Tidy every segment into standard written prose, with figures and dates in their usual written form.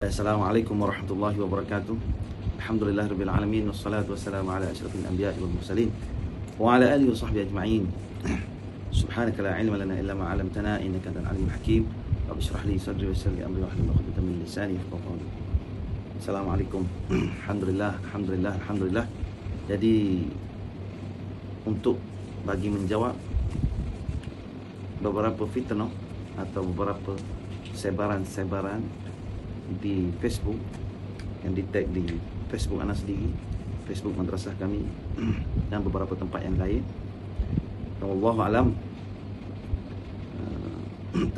Assalamualaikum warahmatullahi wabarakatuh. Alhamdulillahirabbil alamin wassalatu wassalamu ala asyrafil anbiya'i wal mursalin wa ala alihi wa sahbihi ajma'in. Subhanaka la ilma lana illa ma 'allamtana innaka antal alimul hakim. Rabbi shrah li sadri wa yassir li amri wahlul 'uqdatam min lisani yafqahu qawli. Assalamualaikum. Alhamdulillah. Jadi untuk bagi menjawab beberapa fitnah atau beberapa sebaran-sebaran di Facebook yang di tag di Facebook anak sendiri, Facebook madrasah kami dan beberapa tempat yang lain. Wallahu alam,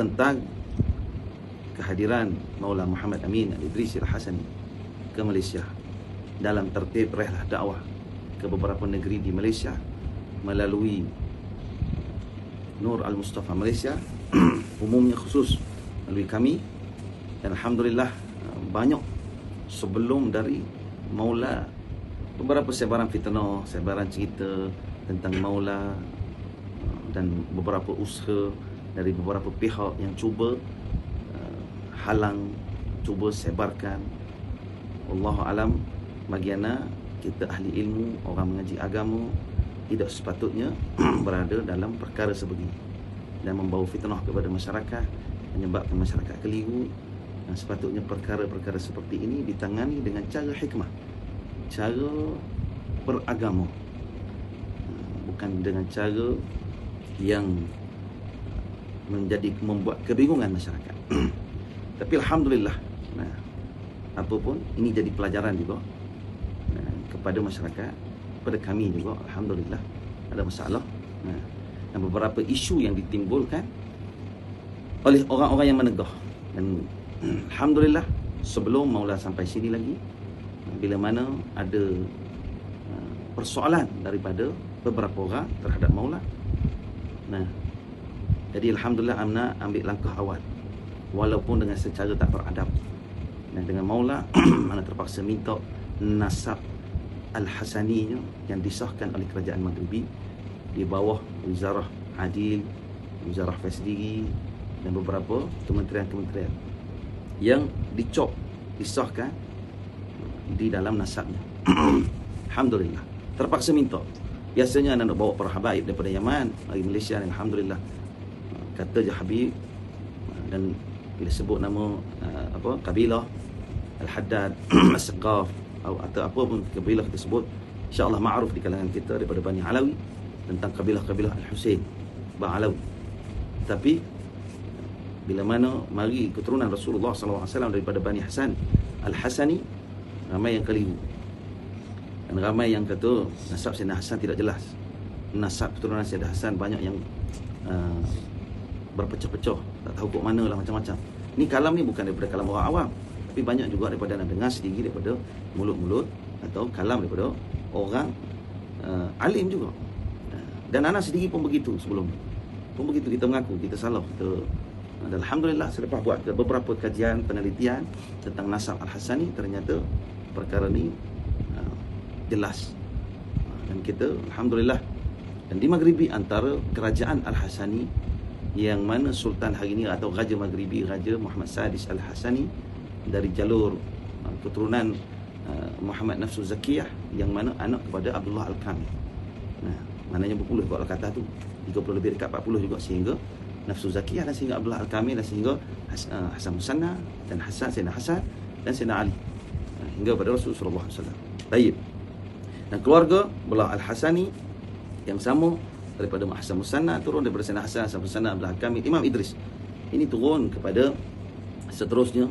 tentang kehadiran Maula Muhammad Amin Al-Idrisi Al-Hasani ke Malaysia dalam tertib rehlah dakwah ke beberapa negeri di Malaysia melalui Nur Al-Mustafa Malaysia, umumnya khusus melalui kami. Dan alhamdulillah banyak sebelum dari Maula beberapa sebaran fitnah, sebaran cerita tentang Maula dan beberapa usaha dari beberapa pihak yang cuba halang, cuba sebarkan. Wallahu alam, bagi ana kita ahli ilmu, orang mengaji agama, tidak sepatutnya berada dalam perkara sebegini dan membawa fitnah kepada masyarakat, menyebabkan masyarakat keliru. Dan sepatutnya perkara-perkara seperti ini ditangani dengan cara hikmah, cara beragama, bukan dengan cara yang membuat kebingungan masyarakat. Tapi alhamdulillah, apapun ini jadi pelajaran juga kepada masyarakat, kepada kami juga. Alhamdulillah, ada masalah dan beberapa isu yang ditimbulkan oleh orang-orang yang menegah. Dan alhamdulillah, sebelum Maula sampai sini lagi, bila mana ada persoalan daripada beberapa orang terhadap Maula, jadi alhamdulillah Amna ambil langkah awal, walaupun dengan secara tak beradab. Dengan Maula Amna terpaksa minta nasab Al-Hasaninya yang disahkan oleh kerajaan Maghribi di bawah Wizarah Adil, Wizarah Fasdigi dan beberapa kementerian-kementerian yang disahkan di dalam nasabnya. Alhamdulillah, terpaksa minta. Biasanya anda nak bawa para habaib daripada Yaman dari Malaysia, dan alhamdulillah kata je Habib, dan bila sebut nama kabilah Al-Haddad, As-Saqaf atau apa pun kabilah kita sebut, insya-Allah ma'ruf di kalangan kita daripada Bani Alawi tentang kabilah-kabilah Al-Husain, Bani Alawi. Tapi bila mana mari keturunan Rasulullah SAW daripada Bani Hasan Al-Hasani, ramai yang keliru dan ramai yang kata nasab Sayyidina Hasan tidak jelas. Nasab keturunan Sayyidina Hasan banyak yang berpecah-pecah, tak tahu kok mana lah, macam-macam. Ni kalam ni bukan daripada kalam orang awam, tapi banyak juga daripada anda dengar sendiri daripada mulut-mulut atau kalam daripada orang alim juga. Dan anak sendiri pun begitu sebelum pun begitu, kita mengaku kita salah. Dan alhamdulillah selepas buat beberapa kajian penelitian tentang nasab Al-Hasani, ternyata perkara ni jelas. Dan kita alhamdulillah, dan di Maghribi antara kerajaan Al-Hasani yang mana sultan hari ini atau Raja Maghribi, Raja Muhammad Sadis Al-Hasani dari jalur keturunan Muhammad Nafsu Zakiyah, yang mana anak kepada Abdullah Al-Kamil. Maknanya berpuluh kalau kata tu, 30 lebih dekat 40 juga, sehingga Nafsu Zakiyah dan sehingga Abdullah Al-Kamil dan sehingga Hasan Musanna dan Sayyidina Hasan dan Sayyidina Ali, hingga pada Rasulullah SAW. Baik. Dan keluarga belah Al-Hasani yang sama daripada Hasan Musanna turun daripada Sayyidina Hasan Musanna, Abdullah Al-Kamil, Imam Idris. Ini turun kepada seterusnya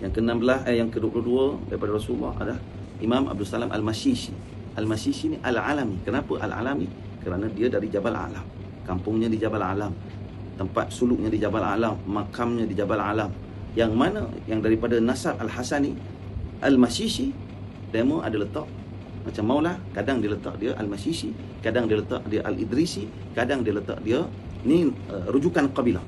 yang ke-16 yang ke-22 daripada Rasulullah adalah Imam Abdul Salam Al-Mashishi. Al-Mashishi ni Al-Alami. Kenapa Al-Alami? Kerana dia dari Jabal Alam. Kampungnya di Jabal Alam, tempat suluknya di Jabal Alam, makamnya di Jabal Alam. Yang mana yang daripada nasab Al-Hasani Al-Mashishi, demo ada letak macam Maula, kadang dia letak dia Al-Mashishi, kadang dia letak dia Al-Idrisi, kadang dia letak dia ni rujukan kabilah.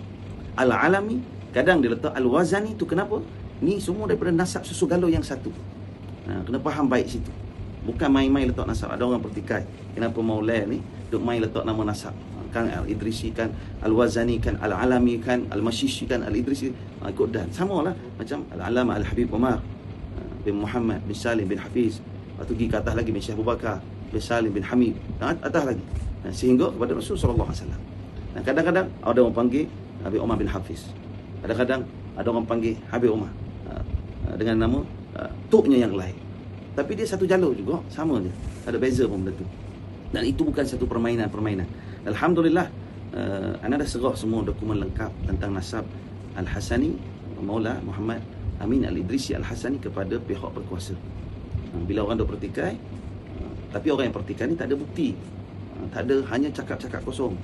Al-Alami, kadang dia letak Al-Wazani. Tu kenapa? Ni semua daripada nasab susu galuh yang satu. Kena faham baik situ. Bukan main-main letak nasab. Ada orang bertikai, kenapa Maula ni duk main letak nama nasab. kan Al-Idrisi kan, Al-Wazani kan, Al-Alami kan, Al-Mashishi kan, Al-Idrisi, ikut dan samalah macam Al-Alama Al-Habib Umar bin Muhammad bin Salim bin Hafiz, lepas tu pergi ke atas lagi bin Syekh Abu Bakar bin Salim bin Hamid, dan atas lagi, sehingga kepada Rasul sallallahu alaihi wasallam. Dan kadang-kadang ada orang panggil Habib Umar bin Hafiz, kadang-kadang ada orang panggil Habib Umar dengan nama tuknya yang lain, tapi dia satu jalur juga, sama je, tak ada beza pun benda tu. Dan itu bukan satu permainan. Alhamdulillah, anda dah serah semua dokumen lengkap tentang nasab Al-Hasani, Maula Muhammad Amin Al-Idrisi Al-Hasani kepada pihak berkuasa. Bila orang dah pertikai, tapi orang yang pertikai ni tak ada bukti, tak ada, hanya cakap-cakap kosong.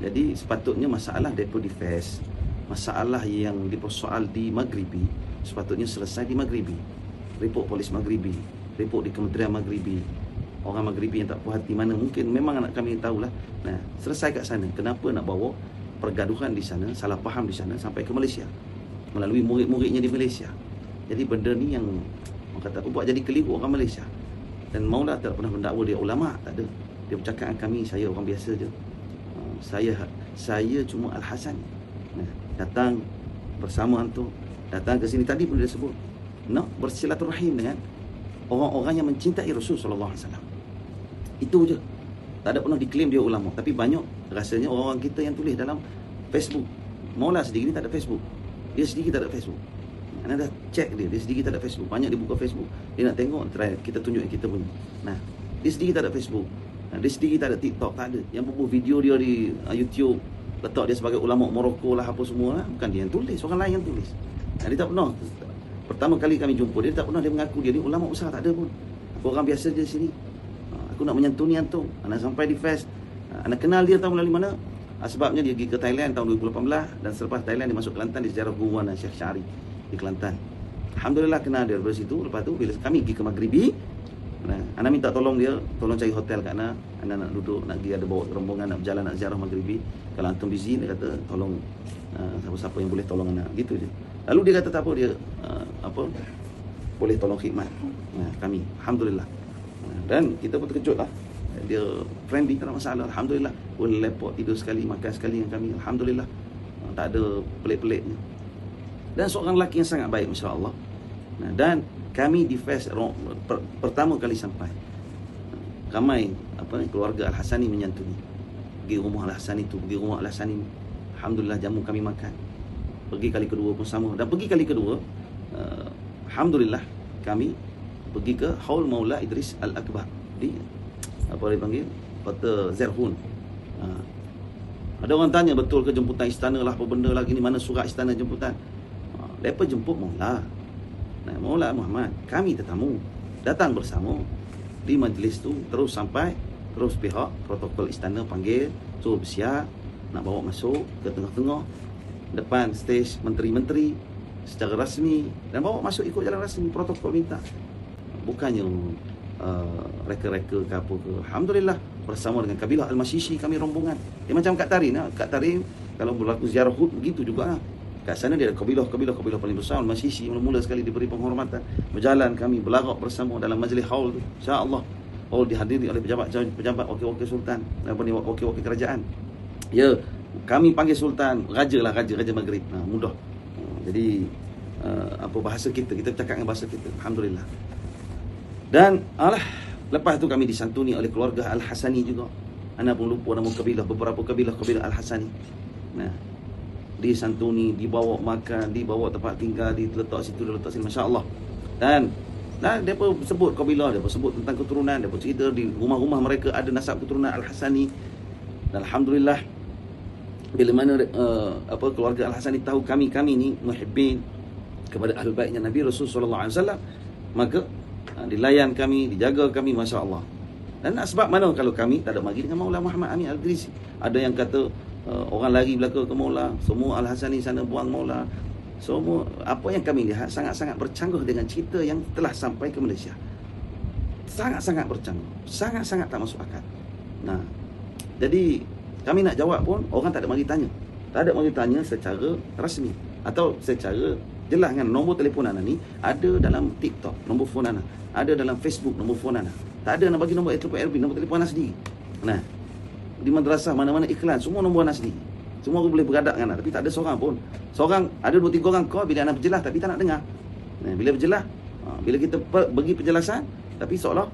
Jadi sepatutnya masalah depo defense, masalah yang dipersoal di Maghribi, sepatutnya selesai di Maghribi. Report polis Maghribi, report di Kementerian Maghribi. Orang Maghribi yang tak puas hati mana, mungkin memang anak kami tahulah. Selesai kat sana. Kenapa nak bawa pergaduhan di sana, salah faham di sana sampai ke Malaysia melalui murid-muridnya di Malaysia. Jadi benda ni yang orang kata buat jadi keliru orang Malaysia. Dan Maula tak pernah mendakwa dia ulama, tak ada. Dia bercakap dengan kami, saya orang biasa je. Saya cuma Al-Hasan. Datang bersama antum, datang ke sini tadi pun dia sebut nak bersilaturahim dengan orang-orang yang mencintai Rasul sallallahu alaihi wasallam. Itu je. Tak ada pernah diklaim dia ulama. Tapi banyak rasanya orang-orang kita yang tulis dalam Facebook. Maula sendiri ni tak ada Facebook. Dia sendiri tak ada Facebook. Anda dah check dia sendiri tak ada Facebook. Banyak dia buka Facebook, dia nak tengok, try kita tunjuk yang kita punya. Dia sendiri tak ada Facebook. Dia sendiri tak ada TikTok, tak ada. Yang bubuh video dia di YouTube, letak dia sebagai ulama Morocco lah, apa semua lah. Bukan dia yang tulis, orang lain yang tulis. Dia tak pernah. Pertama kali kami jumpa dia, tak pernah dia mengaku dia ni ulama besar, tak ada pun. Aku orang biasa je sini. Aku nak menyantuni antum. Anak sampai di fest. Anak kenal dia tahu melalui mana? Sebabnya dia pergi ke Thailand tahun 2018, dan selepas Thailand dia masuk Kelantan di sejarah Guru Syekh Syari di Kelantan. Alhamdulillah kenal dia dari situ. Lepas tu bila kami pergi ke Maghribi, Ana minta tolong dia, tolong cari hotel kat Ana. Ana nak duduk, nak pergi ada bawa rombongan nak berjalan nak ziarah Maghribi. Kalau antum busy, dia kata tolong siapa-siapa yang boleh tolong Ana, gitu je. Lalu dia kata tak apa, dia boleh tolong khidmat kami. Alhamdulillah. Dan kita pun terkejut lah. Dia friendly, tak ada masalah. Alhamdulillah. Boleh lepak, tidur sekali, makan sekali dengan kami. Alhamdulillah. Tak ada pelik-peliknya. Dan seorang lelaki yang sangat baik, masya-Allah. Dan kami di fest pertama kali sampai, ramai keluarga Al-Hasani menyantuni. Pergi rumah Al-Hasani tu, pergi rumah Al-Hasani. Alhamdulillah jamu kami makan. Pergi kali kedua pun sama. Dan pergi kali kedua, alhamdulillah kami pergi ke Haul Maula Idris Al-Akbar di apa dia panggil, Kota Zerhun. Ada orang tanya, betul ke jemputan istana lah, apa benda lagi ni, mana surat istana jemputan? Mereka jemput Maula, Maula Muhammad. Kami tetamu, datang bersama di majlis tu, terus sampai, terus pihak protokol istana panggil, suruh bersiap, nak bawa masuk ke tengah-tengah, depan stage menteri-menteri secara rasmi, dan bawa masuk ikut jalan rasmi, protokol minta. Bukannya reka-reka ke apa ke. Alhamdulillah, bersama dengan kabilah Al-Mashishi kami rombongan. Dia macam Kak Tarin. Kak Tarin kalau berlaku ziarah Hud begitu juga. Kat sana dia ada kabilah paling besar, Al-Mashishi, mula-mula sekali diberi penghormatan. Berjalan kami berlarak bersama dalam majlis haul tu. Insya-Allah. Haul dihadiri oleh pejabat wakil-wakil sultan, wakil-wakil kerajaan. Ya, kami panggil sultan, raja Maghrib. Mudah. Jadi apa bahasa kita bercakap dengan bahasa kita. Alhamdulillah. Dan lepas tu kami disantuni oleh keluarga Al-Hasani juga. Ana pun lupa nama kabilah, beberapa kabilah Al-Hasani. Disantuni, dibawa makan, dibawa tempat tinggal, diletak situ, diletak sini, masya-Allah. Dan depa sebut kabilah, depa sebut tentang keturunan, depa cerita di rumah-rumah mereka ada nasab keturunan Al-Hasani. Dan alhamdulillah, bila mana keluarga Al-Hasani tahu kami ni muhibbin kepada ahlul baitnya Nabi Rasul sallallahu alaihi wasallam, maka dilayan kami, dijaga kami, masya-Allah. Dan sebab mana kalau kami tak ada mari dengan Maula Muhammad Amin Al-Idrisi? Ada yang kata orang lari belaka ke Maula, semua Al-Hasani sana buang Maula. Semua apa yang kami lihat sangat-sangat bercanggah dengan cerita yang telah sampai ke Malaysia. Sangat-sangat bercanggah, sangat-sangat tak masuk akal. Jadi kami nak jawab pun orang tak ada mari tanya. Tak ada mari tanya secara rasmi atau secara jelas kan. Nombor telefon Ana ni ada dalam TikTok, nombor telefon Ana ada dalam Facebook, nombor telefon Ana. Tak ada nak bagi nombor telefon Elvin, nombor telefon Ana sendiri. di madrasah mana-mana iklan, semua nombor anak sendiri. Semua orang boleh beradab dengan anak, tapi tak ada seorang pun. Seorang, ada 2-3 orang call bila anak berjelas tapi tak nak dengar. Bila berjelas, bila kita bagi penjelasan, tapi seolah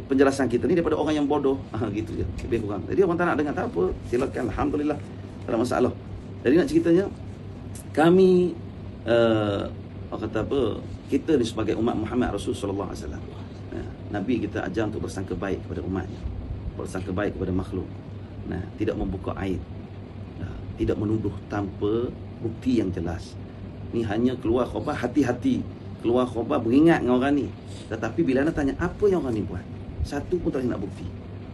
penjelasan kita ni daripada orang yang bodoh. Gitu je, lebih kurang. Jadi orang tak nak dengar, tak apa, silakan, alhamdulillah, tak ada masalah. Jadi nak ceritanya, kami orang kata apa, kita ni sebagai umat Muhammad Rasul sallallahu alaihi wasallam, Nabi kita ajar untuk bersangka baik kepada umatnya, bersangka baik kepada makhluk. Tidak membuka aib, tidak menuduh tanpa bukti yang jelas. Ni hanya keluar khabar hati-hati, keluar khabar beringat dengan orang ni. Tetapi bila anda tanya apa yang orang ni buat, satu pun tak nak bukti.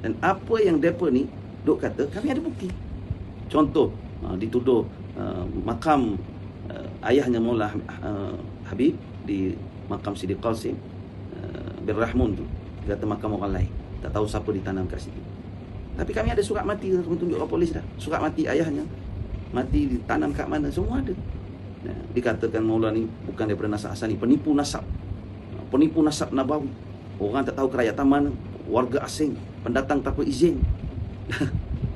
Dan apa yang mereka ni duk kata, kami ada bukti. Contoh, dituduh makam ayahnya Maula Habib di makam Sidi Qasim bin Rahmun tu, dia kata makam orang lain, tak tahu siapa ditanam kat situ. Tapi kami ada surat mati, tunjuk kat polis dah, surat mati ayahnya, mati ditanam kat mana, semua ada. Dikatakan Maula ni bukan daripada nasab asal ni, penipu nasab Nabawi. Orang tak tahu kerajaan mana, warga asing, pendatang tanpa izin.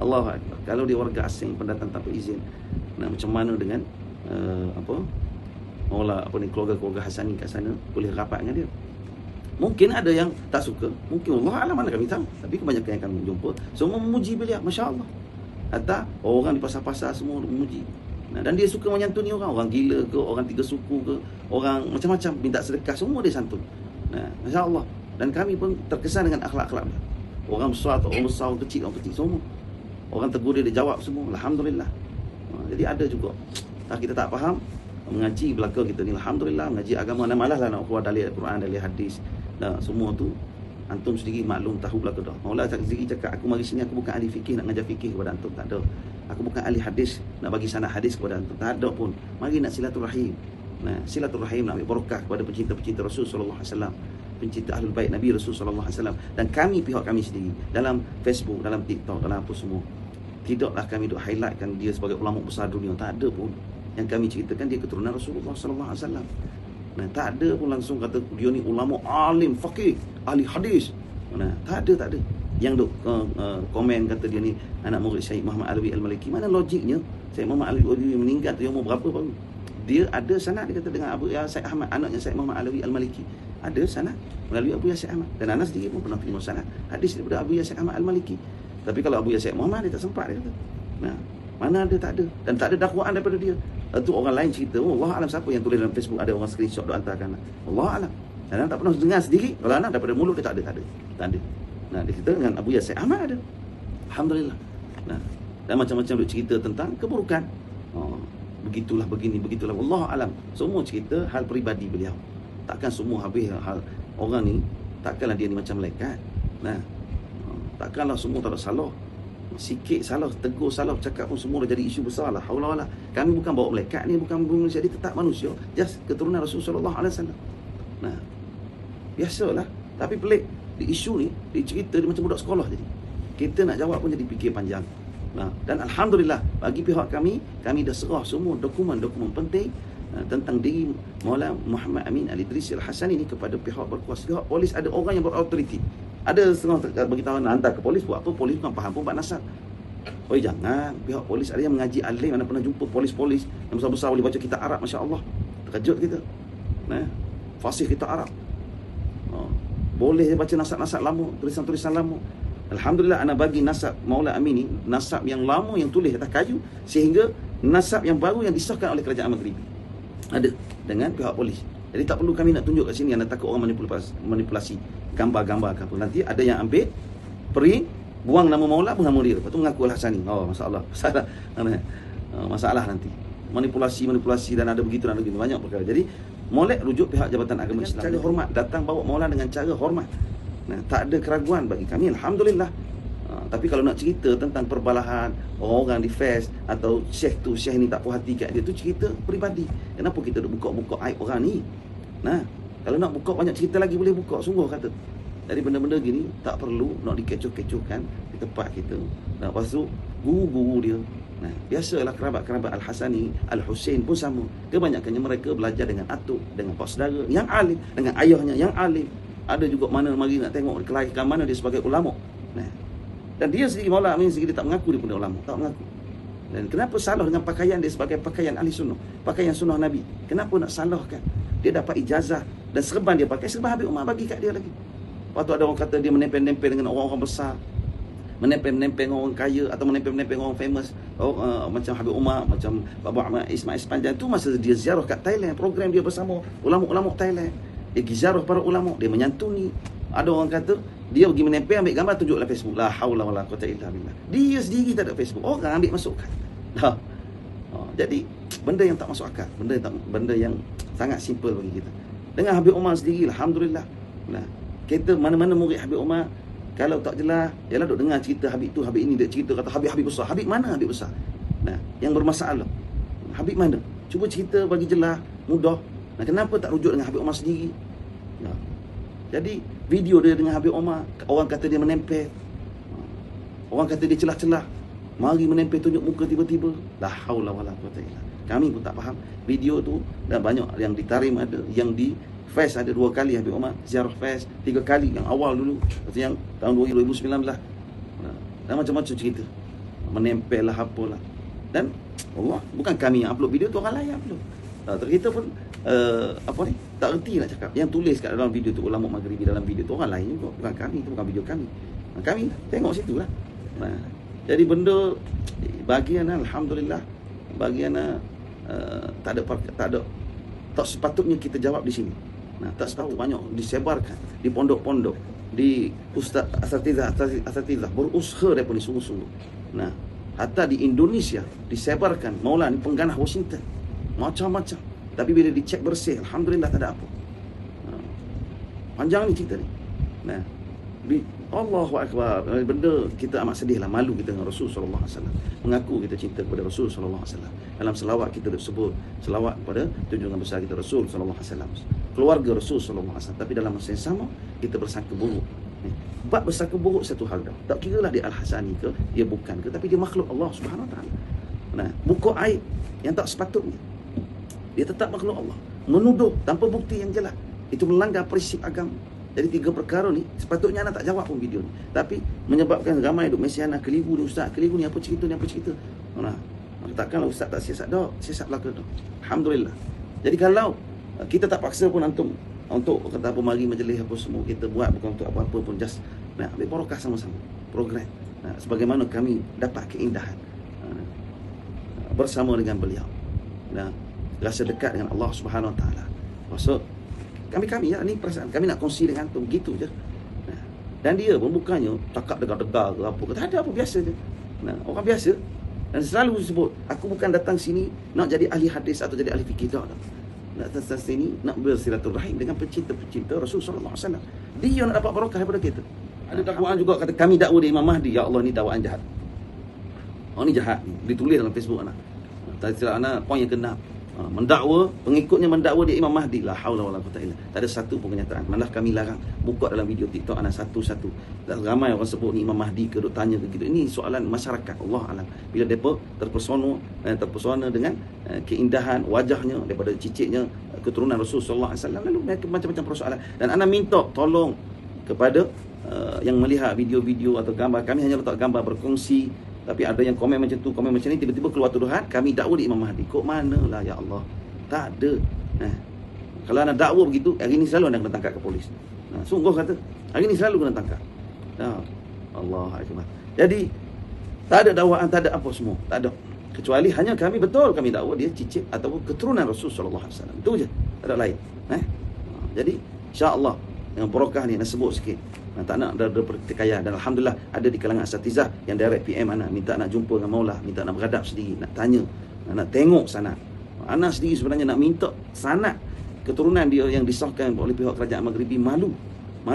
Allahu Akbar. Kalau dia warga asing, pendatang tanpa izin, macam mana dengan Maula keluarga Hasani kat sana boleh rapat dengan dia? Mungkin ada yang tak suka, mungkin Allah alam, mana kami tahu. Tapi kebanyakan yang kami jumpa semua memuji beliau, masya-Allah. Atau orang di pasar-pasar semua memuji. Dan dia suka menyantuni orang gila ke, orang 3 suku ke, orang macam-macam minta sedekah, semua dia santun. Masya-Allah. Dan kami pun terkesan dengan akhlak-akhlak dia. Orang besar atau orang besar, orang kecil semua. Orang tegur dia jawab semua, alhamdulillah. Jadi ada juga. Kita tak faham, mengaji belaka kita ni, alhamdulillah, mengaji agama, malah nak keluar dalil Al-Quran, dalil hadis. Semua tu antum sendiri maklum tahu belaka dah. Maula sendiri cakap, aku mari sini, aku bukan ahli fikih nak ngajar fikih kepada antum, tak ada. Aku bukan ahli hadis nak bagi sanad hadis kepada antum, tak ada pun. Mari nak silaturahim. Silaturahim nak ambil barakah kepada pencinta-pencinta Rasul sallallahu alaihi wasallam, pencinta ahlul bait Nabi Rasul sallallahu alaihi wasallam. Dan kami, pihak kami sendiri, dalam Facebook, dalam TikTok, dalam apa semua, tidaklah kami duk highlightkan dia sebagai ulama besar dunia, tak ada pun. Yang kami ceritakan dia keturunan Rasulullah sallallahu alaihi wasallam. Tak ada pun langsung kata dia ni ulama alim, faqih, ahli hadis. Tak ada. Yang duk komen kata dia ni anak murid Syekh Muhammad Alawi Al-Maliki. Mana logiknya? Syekh Muhammad Alawi meninggal tu umur berapa baru? Dia ada sanad, dia kata dengan Abu Syekh Ahmad, anaknya Syekh Muhammad Alawi Al-Maliki. Ada sanad melalui Abu Syekh Ahmad. Dan anak sendiri pun pernah terima sanad hadis daripada Abu Syekh Ahmad Al-Maliki. Tapi kalau Abu Syekh Muhammad, dia tak sempat, dia kata. Mana ada, tak ada. Dan tak ada dakwaan daripada dia. Itu orang lain cerita, Allah alam siapa yang tulis dalam Facebook, ada orang screenshot duk hantarkan. Allah alam. Dan anak tak pernah dengar sendiri. Kalau anak daripada mulut dia tak ada. Dia cerita dengan Abu Syekh Ahmad ada. Alhamdulillah. Dan macam-macam duk cerita tentang keburukan. Begitulah begini, begitulah. Allah alam. Semua cerita hal peribadi beliau. Takkan semua habis hal orang ni, takkanlah dia ni macam malaikat. Takkanlah semua tak ada salah. Sikit salah, tegur salah, cakap pun semua dah jadi isu besar lah. Haulah. Kami bukan bawa malaikat ni, bukan manusia, dia tetap manusia. Just keturunan Rasulullah sallallahu alaihi wasallam. Biasalah. Tapi pelik, di isu ni, dia cerita dia macam budak sekolah jadi. Kita nak jawab pun jadi fikir panjang. Dan alhamdulillah, bagi pihak kami dah serah semua dokumen-dokumen penting tentang diri Maula Muhammad Amin Al-Idrisi Al-Hasani ini kepada pihak berkuasa. Pihak polis ada orang yang berautoriti. Ada setengah beritahu nak hantar ke polis, buat apa? Polis bukan faham pun bab nasab. Jangan. Pihak polis ada yang mengaji alim, mana pernah jumpa polis-polis yang besar-besar boleh baca kitab Arab, masya-Allah. Terkejut kita. Fasih kitab Arab. Boleh baca nasab-nasab lama, tulisan-tulisan lama. Alhamdulillah, anak bagi nasab Maula Amin ni nasab yang lama yang tulis atas kayu, sehingga nasab yang baru yang disahkan oleh kerajaan Maghribi ada dengan pihak polis. Jadi tak perlu kami nak tunjuk kat sini, anda takut orang manipulasi gambar-gambar ke apa. Nanti ada yang ambil print, buang nama Maula, buang nama dia, lepas tu mengaku Al-Hasani. Masalah masalah nanti manipulasi dan ada begitu dan begitu, banyak perkara. Jadi molek rujuk pihak Jabatan Agama Islam, cara hormat, datang bawa Maula dengan cara hormat. Tak ada keraguan bagi kami, alhamdulillah. Tapi kalau nak cerita tentang perbalahan orang di fest atau syekh ni tak puas hati kat dia, tu cerita peribadi. Kenapa kita nak buka-buka aib orang ni? Kalau nak buka banyak cerita lagi boleh buka, sungguh kata. Jadi benda-benda gini tak perlu nak dikecoh-kecohkan di tempat kita. Lepas tu guru-guru dia, biasalah kerabat-kerabat Al-Hasani, Al-Husain pun sama. Kebanyakannya mereka belajar dengan atuk, dengan pak saudara yang alim, dengan ayahnya yang alim. Ada juga mana mari nak tengok kelahiran mana dia sebagai ulama. Dan dia sendiri, Maulana Amin sendiri, dia tak mengaku dia pun ulama, tak mengaku. Dan kenapa salah dengan pakaian dia sebagai pakaian ahli sunnah, pakaian sunnah Nabi? Kenapa nak salahkan? Dia dapat ijazah dan serban dia pakai, serban Habib Umar bagi kat dia lagi. Lepas tu ada orang kata dia menempel-nempel dengan orang-orang besar, menempel-nempel dengan orang kaya, atau menempel-nempel dengan orang famous, macam Habib Umar, macam Babu Ahmad Ismail Sepanjang. Tu masa dia ziarah kat Thailand, program dia bersama ulama-ulama Thailand. Dia pergi ziarah para ulama, dia menyantuni. Ada orang kata dia pergi menempel, ambil gambar, tunjuk dalam Facebook. La haula wala quwata illa billah. Dia sendiri tak ada Facebook, orang ambil masukkan. Jadi benda yang tak masuk akal, benda yang sangat simple bagi kita. Dengan Habib Umar sendiri, alhamdulillah. Nah, kita mana-mana murid Habib Umar, kalau tak jelas, ialah duk dengar cerita Habib tu, Habib ini, dia cerita kata Habib besar. Habib mana Habib besar? Nah, yang bermasalah. Habib mana? Cuba cerita bagi jelas, mudah. Nah, kenapa tak rujuk dengan Habib Umar sendiri? Nah, jadi video dia dengan Habib Umar, orang kata dia menempel, orang kata dia celah-celah, mari menempel tunjuk muka tiba-tiba. La haula wala quwata illa. Kami pun tak faham video tu, dan banyak yang di Tarim ada, yang di Fes ada 2 kali Habib Umar ziarah Fes, 3 kali yang awal dulu, yang tahun 2019. Dan macam-macam cerita, menempel lah apalah. Dan Allah, bukan kami yang upload video tu, orang lain upload. Kita pun tak erti nak cakap. Yang tulis kat dalam video tu ulama Maghribi, dalam video tu orang lain juga, bukan kami, tu bukan video kami. Kami tengok situ lah. Jadi benda bagian, alhamdulillah, bagian tak sepatutnya kita jawab di sini. Tak sepatutnya banyak disebarkan di pondok-pondok, di ustaz asatizah berusaha daripada ni sungguh-sungguh. Hatta di Indonesia disebarkan Maulana ni pengganah Washington, macam-macam. Tapi bila dicek bersih, alhamdulillah tak ada apa. Panjang ni cerita ni. Allahu Akbar. Benda kita amat sedih lah, malu kita dengan Rasul sallallahu alaihi wasallam. Mengaku kita cinta kepada Rasul sallallahu alaihi wasallam. Dalam selawat kita sebut selawat kepada junjungan besar kita Rasul sallallahu alaihi wasallam, keluarga Rasul sallallahu alaihi wasallam. Tapi dalam masa yang sama kita bersangka buruk. Bab bersangka buruk satu hal dah. Tak kira lah dia Al-Hasani ke, dia bukan ke, tapi dia makhluk Allah Subhanahu wa taala. Buka aib yang tak sepatutnya. Dia tetap makhluk Allah. Menuduh tanpa bukti yang jelas, itu melanggar prinsip agama. Jadi 3 perkara ni sepatutnya anak tak jawab pun video ni, tapi menyebabkan ramai duk mesej anak, keliru ni ustaz, keliru ni, apa cerita ni, apa cerita. Takkanlah ustaz tak siasat dah, siasat belaka dah. Alhamdulillah. Jadi kalau kita tak paksa pun antum untuk kata apa, mari majlis apa semua kita buat, bukan untuk apa-apa pun, just ambil barakah sama-sama program. Sebagaimana kami dapat keindahan bersama dengan beliau, rasa dekat dengan Allah Subhanahu wa taala. Maksud kami ya, ni perasaan kami nak kongsi dengan antum, gitu je. Dan dia pun bukannya cakap degar-degar ke apa, tak ada apa, biasa je. Orang biasa. Dan selalu sebut, aku bukan datang sini nak jadi ahli hadis atau jadi ahli fikih, tak. Nak datang sini nak bersilaturahim dengan pecinta-pecinta Rasul sallallahu alaihi wasallam. Dia nak dapat barakah daripada kita. Ada dakwaan juga kata kami dakwa dia Imam Mahdi. Ya Allah, ni dakwaan jahat. Ni jahat. Ditulis dalam Facebook anak. Tak silap anak, poin yang ke-6. Mendakwa, pengikutnya mendakwa dia Imam Mahdi. La haula wala quwata illa. Tak ada satu pun kenyataan. Malah kami larang buka dalam video TikTok anak satu-satu. Dan ramai orang sebut ni Imam Mahdi ke, duk tanya ke gitu. Ini soalan masyarakat, Allah alam. Bila depa terpesona dengan keindahan wajahnya, daripada cicitnya keturunan Rasul sallallahu alaihi wasallam, lalu mereka macam-macam persoalan. Dan ana minta tolong kepada yang melihat video-video atau gambar, kami hanya letak gambar berkongsi. Tapi ada yang komen macam tu, komen macam ni, tiba-tiba keluar tuduhan kami dakwa di Imam Mahdi. Kok manalah ya Allah? Tak ada. Kalau anda dakwa begitu, hari ni selalu anda kena tangkap ke polis. Sungguh kata, hari ni selalu kena tangkap. Allah Akbar. Jadi tak ada dakwaan, tak ada apa semua, tak ada. Kecuali hanya kami betul kami dakwa dia cicit ataupun keturunan Rasul sallallahu alaihi wasallam. Itu je, tak ada lain. Jadi insya-Allah dengan barakah ni nak sebut sikit. Tak nak ada pertikaian. Dan alhamdulillah ada di kalangan asatizah yang direct PM anak, minta nak jumpa dengan Maulah, minta nak beradab sendiri, nak tanya, nak tengok sanad. Anak sendiri sebenarnya nak minta sanad keturunan dia yang disahkan oleh pihak kerajaan Maghribi. Malu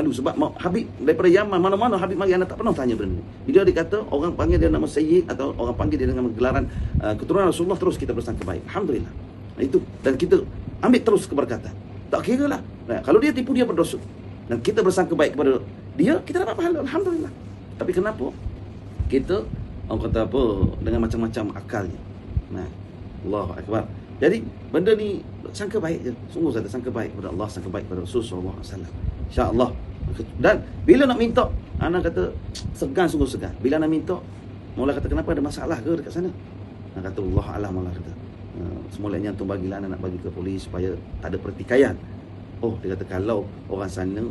sebab Habib daripada Yaman, mana-mana Habib mari, anak tak pernah tanya benda ni. Bila dia kata orang panggil dia nama Sayyid atau orang panggil dia dengan gelaran keturunan Rasulullah, terus kita bersangka baik. Alhamdulillah. Itu, dan kita ambil terus keberkatan. Tak kira lah. Kalau dia tipu, dia berdosa. Dan kita bersangka baik kepada dia, kita dapat pahala, alhamdulillah. Tapi kenapa kita orang kata apa, dengan macam-macam akalnya. Allahu Akbar. Jadi benda ni sangka baik je. Sungguh saya sangka baik kepada Allah, sangka baik kepada Rasul sallallahu alaihi wasallam. Insya-Allah Dan bila nak minta, anak kata segan, sungguh segan. Bila nak minta, Maula kata kenapa, ada masalah ke dekat sana? Anak kata Allah alam, Maula kata semulanya tu bagilah anak nak bagi ke polis supaya tak ada pertikaian. Oh, dia kata kalau orang sana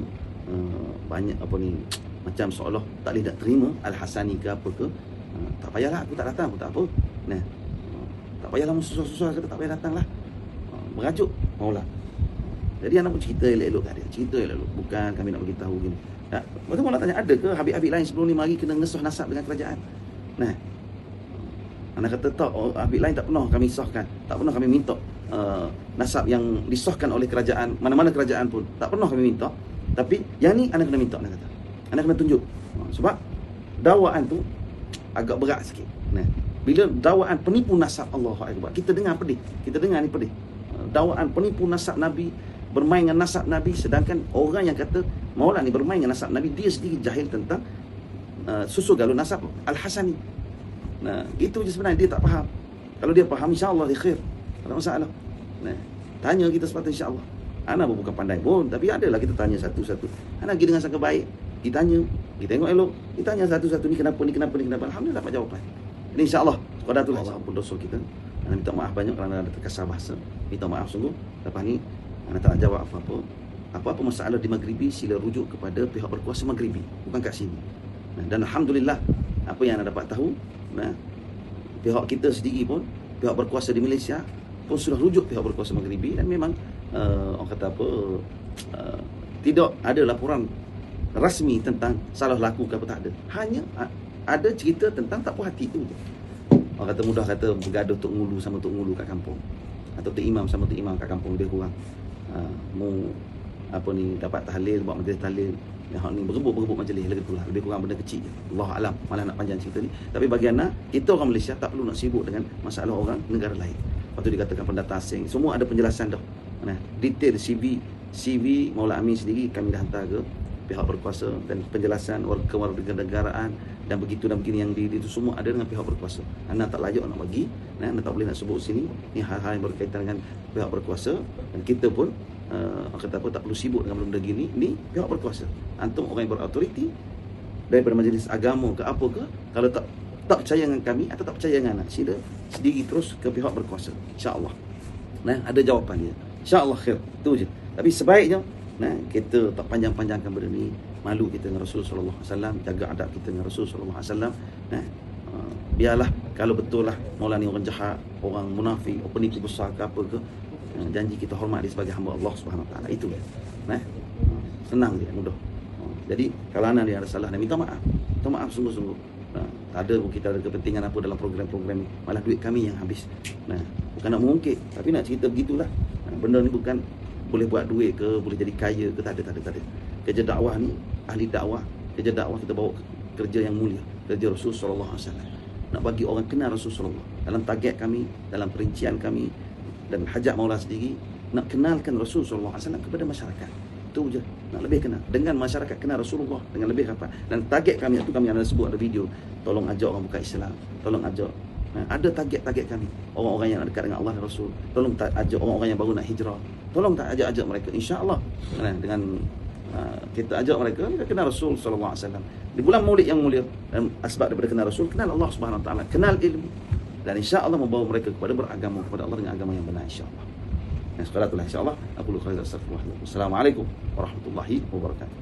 banyak apa ni, macam seolah tak boleh nak terima Al-Hasani ke apa ke, tak payahlah, aku tak datang pun tak apa. Nah, tak payahlah susah-susah, kata tak payah datang lah. Merajuk Maula. Jadi anak pun cerita elok-elok kat dia. Cerita elok-elok. Bukan kami nak bagi tahu gini. Tak. Lepas tu Maula tanya, ada ke habib-habib lain sebelum ni mari kena ngesoh nasab dengan kerajaan? Nah, anak kata tak, habib lain tak pernah kami sahkan. Tak pernah kami minta nasab yang disahkan oleh kerajaan, mana-mana kerajaan pun. Tak pernah kami minta. Tapi yang ni anak kena minta, anak kata. Anak kena tunjuk. Sebab dakwaan tu agak berat sikit. Nah, bila dakwaan penipu nasab, Allahu Akbar, kita dengar pedih. Kita dengar ni pedih. Dakwaan penipu nasab Nabi, bermain dengan nasab Nabi, sedangkan orang yang kata Maula ni bermain dengan nasab Nabi, dia sendiri jahil tentang susul galur nasab Al-Hasani. Nah, itu je sebenarnya, dia tak faham. Kalau dia faham, insya-Allah dia khair. Tak ada masalah. Nah, tanya kita sepatutnya, insya-Allah. Anak pun bukan pandai pun, tapi adalah kita tanya satu-satu. Anak pergi dengan sangka baik, kita tanya, kita tengok elok, kita tanya satu-satu, ni kenapa, ni kenapa, ni kenapa. Alhamdulillah dapat jawapan. Jadi insya-Allah, sekadar itulah ampun dosa kita. Anak minta maaf banyak kerana ada terkasar bahasa. Minta maaf sungguh. Lepas ni anak tak nak jawab apa-apa. Apa-apa masalah di Maghribi, sila rujuk kepada pihak berkuasa Maghribi, bukan kat sini. Dan alhamdulillah, apa yang anda dapat tahu, pihak kita sendiri pun, pihak berkuasa di Malaysia pun sudah rujuk pihak berkuasa Maghribi, dan memang orang kata apa, tidak ada laporan rasmi tentang salah laku ke apa, tak ada. Hanya ada cerita tentang tak puas hati tu. Orang kata mudah kata bergaduh Tok Ngulu sama Tok Ngulu kat kampung, atau Tok Imam sama Tok Imam kat kampung, lebih kurang. Mu apa ni, dapat tahlil, buat majlis tahlil, yang ni berebut majlis, lebih kurang benda kecil je. Allah alam, malah nak panjang cerita ni. Tapi bagi anak, kita orang Malaysia tak perlu nak sibuk dengan masalah orang negara lain. Lepas tu dikatakan pendatang asing, semua ada penjelasan dah. Detail CV Maula Amin sendiri kami dah hantar ke pihak berkuasa, dan penjelasan kewarganegaraan dan begitu dan begini yang itu semua ada dengan pihak berkuasa. Anda tak layak nak bagi, anda tak boleh nak sebut sini. Ini hal-hal yang berkaitan dengan pihak berkuasa, dan kita pun kata apa, tak perlu sibuk dengan benda gini. Ni pihak berkuasa, antum orang yang berautoriti daripada majlis agama ke apa ke, kalau tak percaya dengan kami atau tak percaya dengan anak, sila sendiri terus ke pihak berkuasa, insya-Allah. Ada jawapannya, insya-Allah khair. Itu je. Tapi sebaiknya kita tak panjang-panjangkan benda ni. Malu kita dengan Rasul sallallahu alaihi wasallam, jaga adab kita dengan Rasul sallallahu alaihi wasallam. Biarlah kalau betul lah Maula ni orang jahat, orang munafik, penipu besar ke apa ke, janji kita hormat dia sebagai hamba Allah Subhanahu Wa Taala. Itu dia. Senang dia, mudah. Jadi kalau anak dia ada salah, minta maaf. Minta maaf sungguh-sungguh. Tak ada pun kita ada kepentingan apa dalam program-program ni. Malah duit kami yang habis. Bukan nak mengungkit, tapi nak cerita begitulah. Benda ni bukan boleh buat duit ke, boleh jadi kaya ke, tak ada. Kerja dakwah ni, ahli dakwah, kerja dakwah kita bawa kerja yang mulia, kerja Rasul sallallahu alaihi wasallam. Nak bagi orang kenal Rasul sallallahu. Dalam target kami, dalam perincian kami dan hajat Maula sendiri, nak kenalkan Rasul sallallahu alaihi wasallam kepada masyarakat. Itu je, nak lebih kenal. Dengan masyarakat kenal Rasulullah dengan lebih rapat. Dan target kami itu, kami ada sebut, ada video, tolong ajak orang buka Islam, tolong ajak. Ada target-target kami, orang-orang yang dekat dengan Allah dan Rasul. Tolong ajak orang-orang yang baru nak hijrah. Tolong ajak mereka, insya-Allah. Dengan kita ajak mereka kenal Rasul sallallahu alaihi wasallam. Di bulan Maulid yang mulia, dan asbab daripada kenal Rasul, kenal Allah Subhanahu Wa Taala, kenal ilmu, dan insya-Allah membawa mereka kepada beragama kepada Allah dengan agama yang benar, insya-Allah. Sekadar itulah, insya-Allah. Aku lu khairan, astagfirullah. Wassalamualaikum warahmatullahi wabarakatuh.